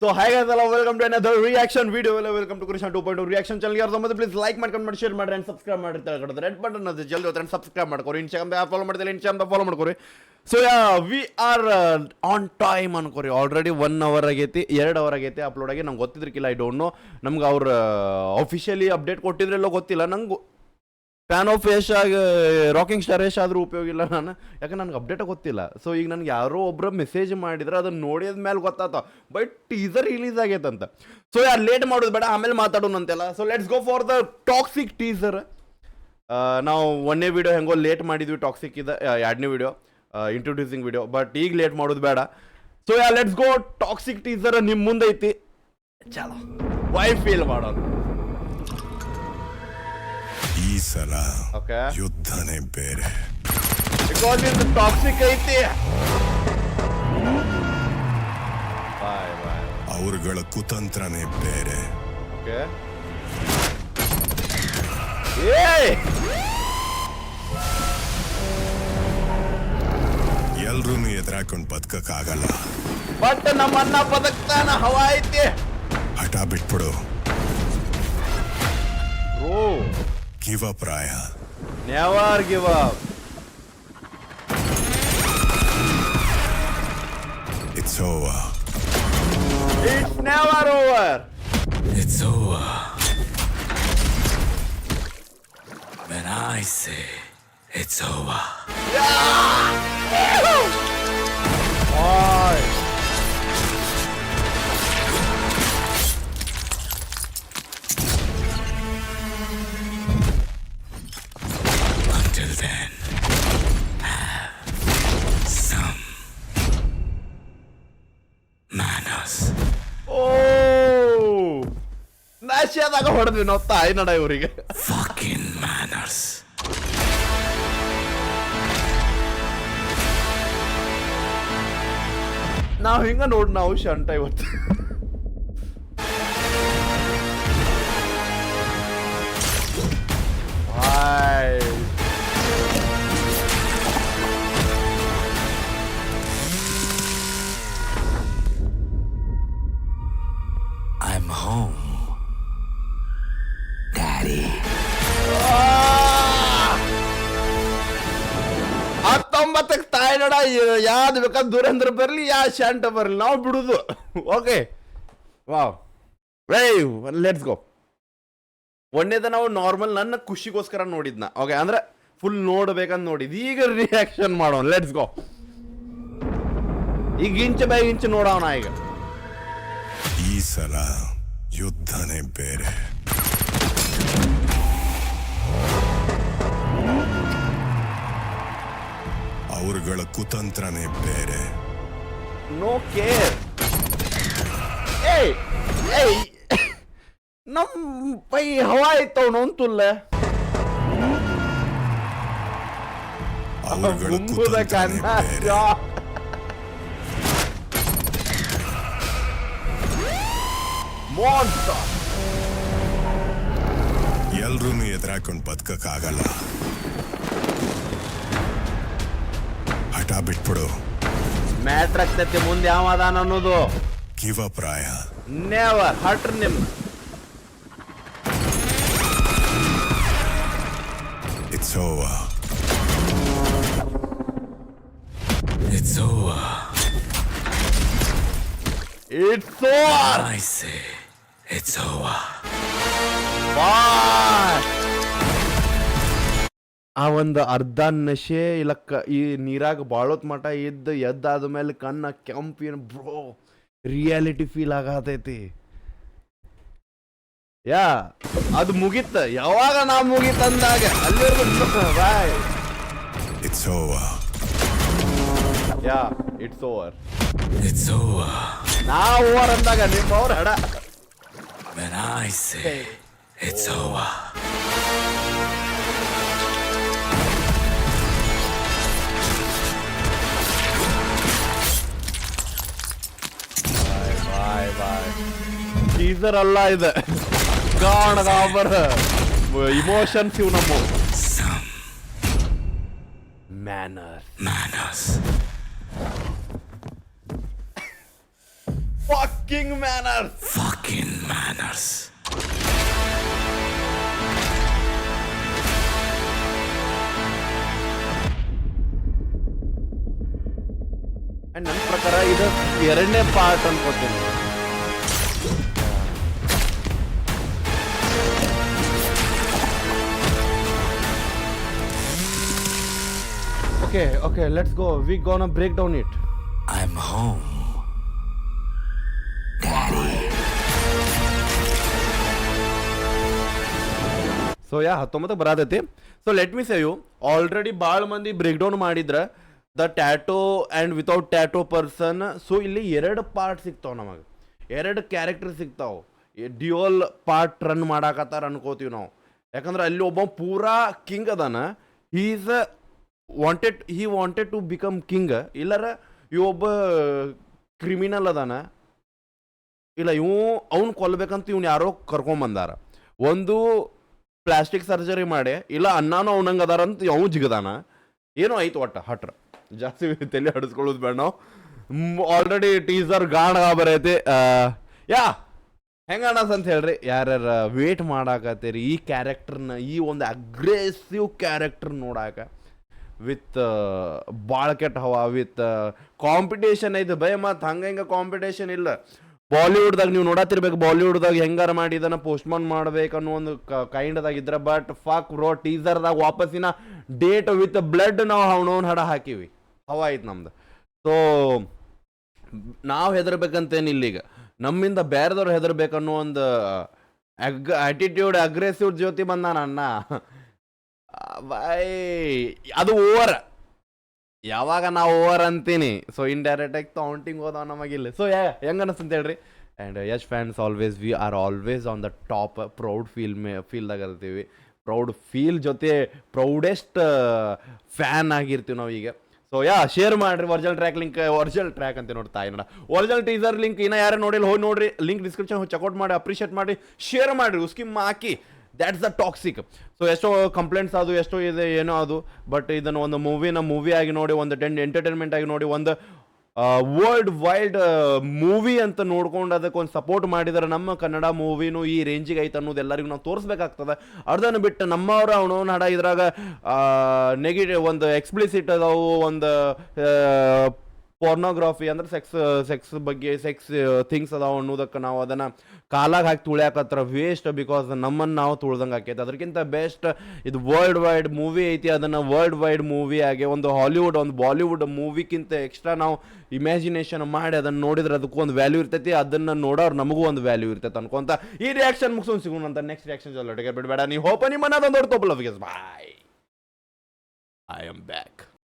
So hi guys, hello, welcome to another reaction video. Welcome to Krishna 2.0 reaction channel. ಯಾರು ಸಂಬಂಧ please like ಮಾಡ್ಕೊಂಡು share ಮಾಡ್ರಿ and subscribe ಮಾಡಿ ತಗೊಳ್ತಾರೆ red button ಅದು ಜಲ್ದಿ ಹೋಗ್ತಾರೆ ಸಬ್ಸ್ಕ್ರೈಬ್ ಮಾಡ್ಕೊರಿ ಇನ್ಸ್ಟಾಗ್ರಾಮ್ ಫಾಲೋ ಮಾಡ್ತಿಲ್ಲ ಇನ್ಸ್ಟಾಗ್ರಾಮ್ ಫಾಲೋ ಮಾಡ್ಕೊರಿ. So we are on time ಅನ್ಕೋರಿ. ಆಲ್ರೆಡಿ 1 hour ಆಗೈತಿ, 2 hour ಆಗೈತಿ ಅಪ್ಲೋಡ್ ಆಗಿ. ನಂಗೆ ಗೊತ್ತಿದ್ರಿಕಿಲ್ಲ, ಐ ಡೋಂಟ್ ನೋ. ನಮ್ಗೆ ಅವ್ರು ಅಫಿಷಿಯಲಿ ಅಪ್ಡೇಟ್ ಕೊಟ್ಟಿದ್ರೆಲ್ಲೋ ಗೊತ್ತಿಲ್ಲ. ನಂಗೆ ಫ್ಯಾನ್ ಆಫ್ ಯಶ್ ಆಗಿ ರಾಕಿಂಗ್ ಸ್ಟಾರ್ ಯಶ್ ಆದರೂ ಉಪಯೋಗ ಇಲ್ಲ ನಾನು, ಯಾಕಂದ್ರೆ ನನಗೆ ಅಪ್ಡೇಟ್ ಗೊತ್ತಿಲ್ಲ. ಸೊ ಈಗ ನನಗೆ ಯಾರೋ ಒಬ್ಬರು ಮೆಸೇಜ್ ಮಾಡಿದ್ರೆ ಅದನ್ನು ನೋಡಿದ ಮೇಲೆ ಗೊತ್ತಾತ ಬಟ್ ಟೀಸರ್ ರಿಲೀಸ್ ಆಗೈತಂತ. ಸೊ ಯಾರು ಲೇಟ್ ಮಾಡೋದು ಬೇಡ, ಆಮೇಲೆ ಮಾತಾಡೋಣಂತೆಲ್ಲ. So let's go for the Toxic teaser. ನಾವು 1ನೇ ವಿಡಿಯೋ ಹೆಂಗೋ ಲೇಟ್ ಮಾಡಿದ್ವಿ, ಟಾಕ್ಸಿಕ್ ಇದೆ 2ನೇ ವಿಡಿಯೋ ಇಂಟ್ರೊಡ್ಯೂಸಿಂಗ್ ವಿಡಿಯೋ, ಬಟ್ ಈಗ ಲೇಟ್ ಮಾಡೋದು ಬೇಡ. So let's go. Toxic teaser ನಿಮ್ಮ ಮುಂದೆ ಐತಿ, ಚಲೋ ವೈ ಫೀಲ್ ಮಾಡೋದು. ಈ ಸಲ ಯುದ್ಧನೇ ಬೇರೆ, ಬಿಕಾಸ್ ಇದು ಟಾಕ್ಸಿಕ್ ಐತಿ. ಅವರುಗಳ ಕುತಂತ್ರನೇ ಬೇರೆ. ಎಲ್ರೂ ಎದುರಾಕೊಂಡು ಬದುಕಕ್ಕಾಗಲ್ಲ, ಬಟ್ ನಮ್ಮನ್ನ ಬದುಕ್ತಾನ ಹವಾ ಐತಿ. ಹಠ ಬಿಟ್ಬಿಡು. Bro, give up Raya, never give up. It's over, it's never over. It's over when I say it's over. Until then, have some manners. ನಾಶ್ಯಾದಾಗ ಹೊಡೆದ್ವಿ ನಾವು, ತಾಯಿ ನಡ ಇವರಿಗೆ. Fucking manners. ನಾವು ಹಿಂಗ ನೋಡಿ ನಾವು ಶಂಟ ಇವತ್ತು. I'm home, Daddy. 19ಕ್ಕೆ ತಾಯಿ ನಡ ಯಾವ್ದು ಬೇಕಾದ್ರೆ ದುರೇಂದ್ರ ಬರಲಿ, ಯಾ ಶಂಟ ಬರಲಿ, ನಾವು ಬಿಡುದು. Okay, wow, let's go. ಒಂದೇದ ನಾವು ನಾರ್ಮಲ್ ನನ್ನ ಖುಷಿಗೋಸ್ಕರ ನೋಡಿದ್ನ. ಓಕೆ, ಅಂದ್ರೆ ಫುಲ್ ನೋಡ್ಬೇಕಂತ ನೋಡಿದ್. ಈಗ ರಿಯಾಕ್ಷನ್ ಮಾಡೋಣ, ಲೆಟ್ಸ್ ಗೋ. ಈಗ ಇಂಚು ಬೈ ಇಂಚು ನೋಡೋಣ. ಈಗ ಈ ಸಲ ಯುದ್ಧನೇ ಬೇರೆ. ಅವರುಗಳ ಕುತಂತ್ರನೇ ಬೇರೆ. No care. ಏಯ್ ಏಯ್, ನಮ್ ಪೈ ಹವಾ ಇತ್ತವ್ ನೋಂತುಲ್ಲ. ಅವರುಗಳ ಕುತಂತ್ರನೇ ಬೇರೆ. ಎಲ್ರೂ ಎದುರಾಕೊಂಡು ಬದುಕಕ್ಕಾಗಲ್ಲ, ಹಠ ಬಿಟ್ಬಿಡು. ಮ್ಯಾಟ್ರ್ ಆಗ್ತೈತಿ ಮುಂದೆ ಯಾವ ಅದಾನ ಅನ್ನೋದು. ಗಿವ್ ಅಪ್ ರಾಯ, ನೆವರ್ ಹಟ್ರ್ ನಿಮ್. It's over, it's over, it's over. I say it's over. ಆ ಒಂದು ಅರ್ಧ ನಶೆ ಇಲ್ಲಕ್ಕ ಈ ನೀರಾಗ ಬಾಳೋತ್ ಮಠ ಎದ್ದಾದ ಮೇಲೆ ಕಣ್ಣ ಕೆಂಪಿನ ಬ್ರೋ ರಿಯಾಲಿಟಿ ಫೀಲ್ ಆಗತೈತಿ. ಯಾ ಅದು ಮುಗಿತ, ಯಾವಾಗ ನಾ ಮುಗಿತ ಅಂದಾಗ ಅಲ್ಲಿವರೆಗೂ bye. It's over, yeah it's over. It's over. ನಾ ಓವರ್ ಅಂದಾಗ ನಿಮ್ಮ ಅವ್ರ ಹಡ. when I say it's over. Teaser ಅಲ್ಲ ಇದೆ, ಗಾಣಗಾಬರ ಇಮೋಷನ್ಸ್ ಇವು ನಮ್ಮ. Some manners. manners. fucking manners. Fucking manners. And ನನ್ನ ಪ್ರಕಾರ ಇದು ಎರಡನೇ ಪಾರ್ಟ್ ಅನ್ಕೋತೀನಿ. Okay, let's go. We gonna break down it. I'm home. Daddy. So 19 ಬರತೈತಿ. So let me say you already ಭಾಳ ಮಂದಿ ಬ್ರೇಕ್ ಡೌನ್ ಮಾಡಿದ್ರ the tattoo and without tattoo person. So ಇಲ್ಲಿ 2 ಪಾರ್ಟ್ ಸಿಗ್ತಾವ ನಮಗೆ, 2 ಕ್ಯಾರೆಕ್ಟರ್ ಸಿಗ್ತಾವ. ಡ್ಯುಯಲ್ ಪಾರ್ಟ್ ರನ್ ಮಾಡಾಕತ್ತಾರ ಅನ್ಕೋತೀವಿ ನಾವು. ಯಾಕಂದ್ರೆ ಅಲ್ಲಿ ಒಬ್ಬ ಪೂರಾ ಕಿಂಗ್ ಅದಾನ. He wanted to become king. ಇಲ್ಲರ ಒಬ್ಬ ಕ್ರಿಮಿನಲ್ ಅದಾನ. ಇಲ್ಲ ಅವ್ನು ಕೊಲ್ಬೇಕಂತ ಇವ್ನು ಯಾರೋ ಕರ್ಕೊಂಬಂದಾರ. ಒಂದು ಪ್ಲಾಸ್ಟಿಕ್ ಸರ್ಜರಿ ಮಾಡಿ, ಇಲ್ಲ ಅನ್ನಾನು ಅವನಂಗೆ ಅದಾರ ಅಂತ ಅವು ಜಿಗದಾನ. ಏನೋ ಐತು ಒಟ್ಟ ಹಟ್ರ. ಜಾಸ್ತಿ ತಲೆ ಹಡಿಸ್ಕೊಳ್ಳೋದು ಬೇಡ ನಾವು. ಆಲ್ರೆಡಿ ಟೀಸರ್ ಗಾಣ ಬರೈತಿ. ಹೆಂಗ ಅನಸ್ ಅಂತ ಹೇಳ್ರಿ, ಯಾರ್ಯಾರ ವೇಟ್ ಮಾಡಾಕತ್ತೀರಿ ಈ ಕ್ಯಾರೆಕ್ಟರ್ನ, ಈ ಒಂದು ಅಗ್ರೆಸಿವ್ ಕ್ಯಾರೆಕ್ಟರ್ ನೋಡಾಕ. ವಿತ್ ಭಾಳ ಕೆಟ್ಟ ಹವಾ, ವಿತ್ ಕಾಂಪಿಟೇಷನ್ ಐತೆ ಭಯ. ಮತ್ತು ಹಂಗೆ ಕಾಂಪಿಟೇಷನ್ ಇಲ್ಲ. ಬಾಲಿವುಡ್ದಾಗ ನೀವು ನೋಡತ್ತಿರ್ಬೇಕು, ಬಾಲಿವುಡ್ದಾಗ ಹೆಂಗಾರ ಮಾಡಿ ಇದನ್ನು ಪೋಸ್ಟ್ಮಾನ್ ಮಾಡ್ಬೇಕು ಅನ್ನೋ ಒಂದು ಕೈಂಡ್ದಾಗ ಇದ್ರೆ. ಬಟ್ ಫಾಕ್ ಬ್ರೋ, ಟೀಸರ್ದಾಗ ವಾಪಸ್ಸಿನ ಡೇಟ್ ವಿತ್ ಬ್ಲಡ್ ನಾವು ಅವನವನ್ ಹಡ ಹಾಕಿವಿ. ಹವಾ ಐತೆ ನಮ್ದು. ಸೊ ನಾವು ಹೆದರ್ಬೇಕಂತೇನಿಲ್ಲ. ಈಗ ನಮ್ಮಿಂದ ಬೇರೆದವ್ರು ಹೆದರ್ಬೇಕನ್ನೋ ಒಂದು ಆಟಿಟ್ಯೂಡ್, ಅಗ್ರೆಸಿವ್ ಜೊತೆ ಬಂದಾನ ಅಣ್ಣ. ಬಾಯ್ ಅದು ಓವರ್. ಯಾವಾಗ ನಾವು ಓವರ್ ಅಂತೀನಿ, ಸೊ ಇಂಡೈರೆಕ್ಟಾಗಿ ಕೌಂಟಿಂಗ್ ಹೋದವ ನಮಗಿಲ್ಲ. ಸೊ ಹೆಂಗೆ ಅನಿಸ್ತಂತ ಹೇಳ್ರಿ. And Yash fans always, we are always on the top. Proud ಫೀಲ್ದಾಗ ಇರ್ತೀವಿ. ಪ್ರೌಡ್ ಫೀಲ್ ಜೊತೆ ಪ್ರೌಡೆಸ್ಟ್ ಫ್ಯಾನ್ ಆಗಿರ್ತೀವಿ ನಾವು ಈಗ. ಸೊ ಶೇರ್ ಮಾಡಿರಿ ಒರಿಜಿನಲ್ ಟ್ರ್ಯಾಕ್ ಅಂತ ನೋಡ್ತಾ ನೋಡ. ಒರಿಜಿನಲ್ ಟೀಸರ್ ಲಿಂಕ್ ಇನ್ನೂ ಯಾರು ನೋಡಿಲ್ಲ ಹೋಗಿ ನೋಡ್ರಿ. ಲಿಂಕ್ ಡಿಸ್ಕ್ರಿಪ್ಷನ್ ಚೆಕ್ಔಟ್ ಮಾಡಿ, ಅಪ್ರಿಷಿಯೇಟ್ ಮಾಡಿ, ಶೇರ್ ಮಾಡಿರಿ, scheme hockey. That's the toxic. So ಎಷ್ಟೋ ಕಂಪ್ಲೇಂಟ್ಸ್ ಅದು, ಎಷ್ಟೋ ಇದೆ ಏನೋ ಅದು. ಬಟ್ ಇದನ್ನು ಒಂದು ಮೂವಿ ಆಗಿ ನೋಡಿ, ಒಂದು ಎಂಟರ್ಟೈನ್ಮೆಂಟ್ ಆಗಿ ನೋಡಿ, ಒಂದು ವರ್ಲ್ಡ್ ವೈಡ್ ಮೂವಿ ಅಂತ ನೋಡ್ಕೊಂಡು ಅದಕ್ಕೆ ಒಂದು ಸಪೋರ್ಟ್ ಮಾಡಿದರೆ ನಮ್ಮ ಕನ್ನಡ ಮೂವಿನೂ ಈ ರೇಂಜಿಗೆ ಐತೆ ಅನ್ನೋದು ಎಲ್ಲರಿಗೂ ನಾವು ತೋರಿಸ್ಬೇಕಾಗ್ತದೆ. ಅರ್ಧನ ಬಿಟ್ಟು ನಮ್ಮವ್ರು ಅವನವನ್ನ ಹಡ ಇದ್ರಾಗ ನೆಗೆಟಿವ್ ಒಂದು ಎಕ್ಸ್ಪ್ಲಿಸಿಟ್ ಅದಾವು, ಒಂದು ಪೋರ್ನೋಗ್ರಾಫಿ ಅಂದ್ರೆ ಸೆಕ್ಸ್ ಬಗ್ಗೆ ಥಿಂಗ್ಸ್ ಅದಾವ ಅನ್ನೋದಕ್ಕೆ ನಾವು ಅದನ್ನು ಕಾಲಾಗ ಹಾಕಿ ತುಳ್ಯಾಕತ್ರ ವೇಸ್ಟ್. ಬಿಕಾಸ್ ನಮ್ಮನ್ನು ನಾವು ತುಳ್ದಂಗೆ ಆಕೈತೆ. ಅದಕ್ಕಿಂತ ಬೆಸ್ಟ್ ಇದು ವರ್ಲ್ಡ್ ವೈಡ್ ಮೂವಿ ಐತಿ. ಅದನ್ನು ವರ್ಲ್ಡ್ ವೈಡ್ ಮೂವಿ ಆಗಿ ಒಂದು ಹಾಲಿವುಡ್, ಒಂದು ಬಾಲಿವುಡ್ ಮೂವಿಗಿಂತ ಎಕ್ಸ್ಟ್ರಾ ನಾವು ಇಮ್ಯಾಜಿನೇಷನ್ ಮಾಡಿ ಅದನ್ನು ನೋಡಿದ್ರೆ ಅದಕ್ಕೂ ಒಂದು ವ್ಯಾಲ್ಯೂ ಇರ್ತೈತಿ. ಅದನ್ನು ನೋಡೋರು ನಮಗೂ ಒಂದು ವ್ಯಾಲ್ಯೂ ಇರ್ತೈತೆ ಅನ್ಕೊಂತ ಈ ರಿಯಾಕ್ಷನ್ ಮುಗಿಸೋದು ಸಿಗೋಣ ಅಂತ. ನೆಕ್ಸ್ಟ್ ರಿಯಾಕ್ಷನ್ ಜೊತೆಗೆ ಬಿಡಬೇಡ. ನೀವು ಹೋಪ ನಿಮ್ಮನ್ನ ಅದೊಂದು ದೊಡ್ಡ ಬಾಯ್. I am back.